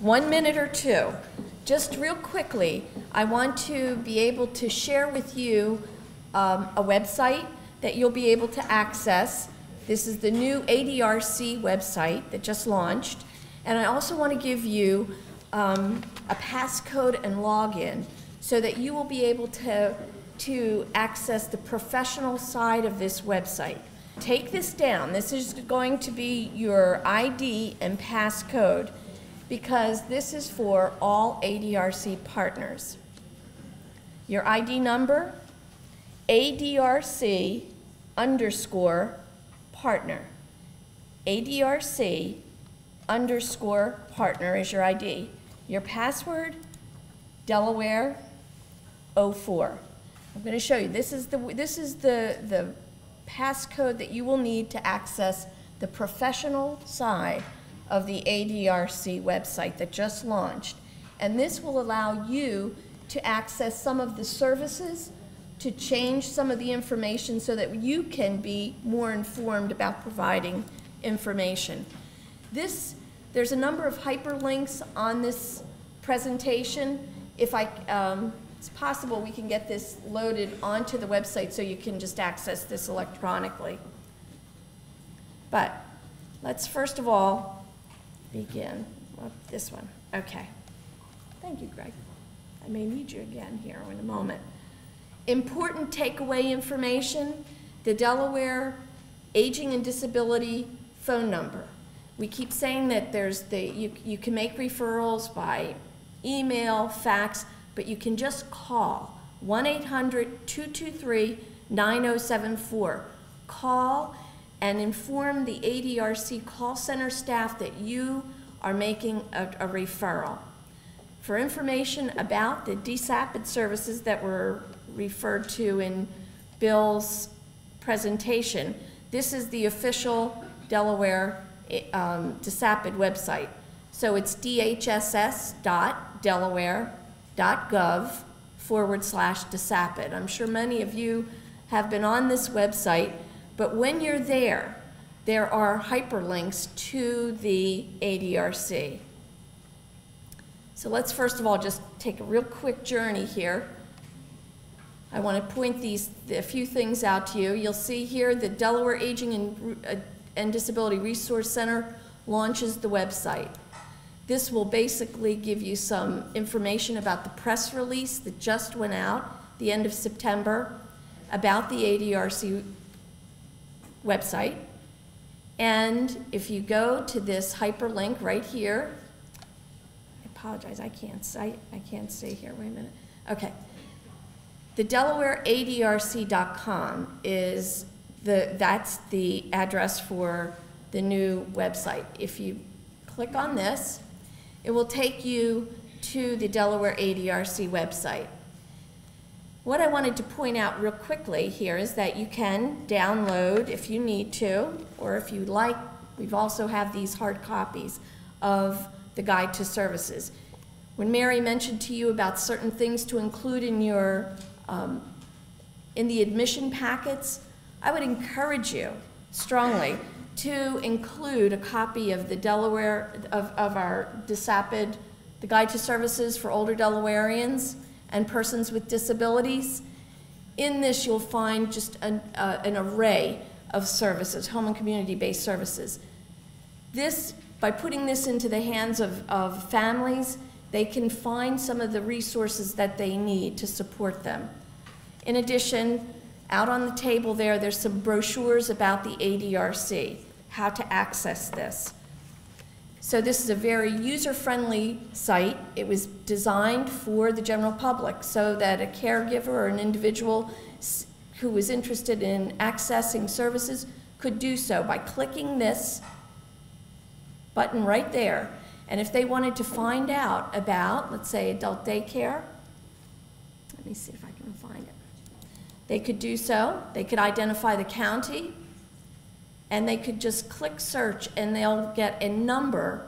1 minute or two. Just real quickly, I want to be able to share with you a website that you'll be able to access. This is the new ADRC website that just launched. And I also want to give you a passcode and login so that you will be able to access the professional side of this website. Take this down. This is going to be your ID and passcode because this is for all ADRC partners. Your ID number, ADRC _ partner. ADRC _ partner is your ID. Your password, Delaware 04. I'm going to show you. This is the passcode that you will need to access the professional side of the ADRC website that just launched. And this will allow you to access some of the services, to change some of the information so that you can be more informed about providing information. There's a number of hyperlinks on this presentation. If it's possible we can get this loaded onto the website so you can just access this electronically. But let's first of all begin. Well, this one. Okay. Thank you, Greg. I may need you again here in a moment. Important takeaway information, the Delaware Aging and Disability phone number. We keep saying that you can make referrals by email, fax, but you can just call 1-800-223-9074. Call and inform the ADRC call center staff that you are making a referral. For information about the DSAPid services that were referred to in Bill's presentation, this is the official Delaware DSAPid website. So it's dhss.delaware.gov/DSAPid. I'm sure many of you have been on this website, but when you're there, there are hyperlinks to the ADRC. So let's first of all just take a real quick journey here. I want to point a few things out to you. You'll see here the Delaware Aging and Disability Resource Center launches the website. This will basically give you some information about the press release that just went out the end of September about the ADRC website. And if you go to this hyperlink right here, I apologize, I can't say here, wait a minute. Okay. The DelawareADRC.com is that's the address for the new website. If you click on this, it will take you to the Delaware ADRC website. What I wanted to point out real quickly here is that you can download if you need to, or if you like, we've also have these hard copies of the Guide to Services. When Mary mentioned to you about certain things to include in your in the admission packets, I would encourage you strongly to include a copy of the Delaware, of our DSAPid, the Guide to Services for Older Delawareans and Persons with Disabilities. In this you'll find just an array of services, home and community-based services. This, by putting this into the hands of families, they can find some of the resources that they need to support them. In addition, out on the table there's some brochures about the ADRC, how to access this. So this is a very user-friendly site. It was designed for the general public so that a caregiver or an individual who was interested in accessing services could do so by clicking this button right there. And if they wanted to find out about, let's say, adult daycare, let me see if I can find it. They could do so. They could identify the county, and they could just click search, and they'll get a number.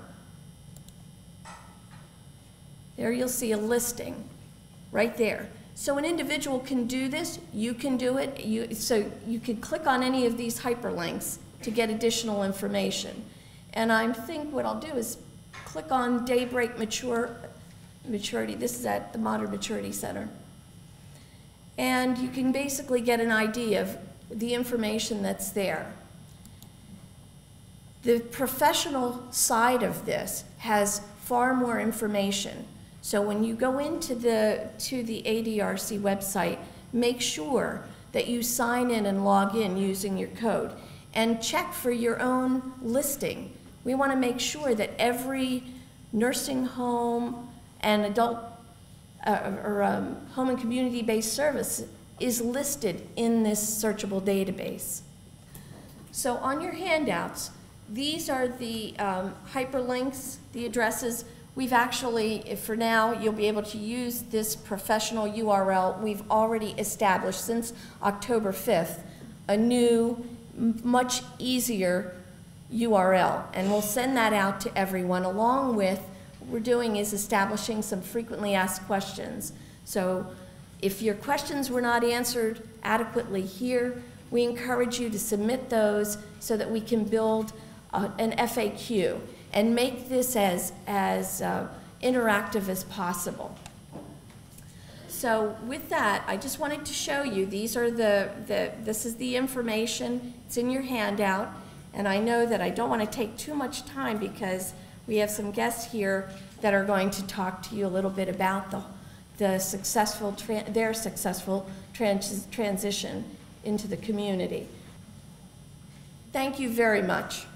There you'll see a listing right there. So an individual can do this. You can do it. So you can click on any of these hyperlinks to get additional information. And I think what I'll do is click on Daybreak Maturity. This is at the Modern Maturity Center. And you can basically get an idea of the information that's there. The professional side of this has far more information. So when you go into the ADRC website, make sure that you sign in and log in using your code and check for your own listing. We want to make sure that every nursing home and adult home and community-based service is listed in this searchable database. So on your handouts, these are the hyperlinks, the addresses. We've actually, for now, you'll be able to use this professional URL. We've already established since October 5th a new, much easier URL, and we'll send that out to everyone along with what we're doing is establishing some frequently asked questions. So if your questions were not answered adequately here, we encourage you to submit those so that we can build an FAQ and make this as interactive as possible. So with that, I just wanted to show you, these are this is the information, it's in your handout, and I know that I don't want to take too much time because we have some guests here that are going to talk to you a little bit about their successful transition into the community. Thank you very much.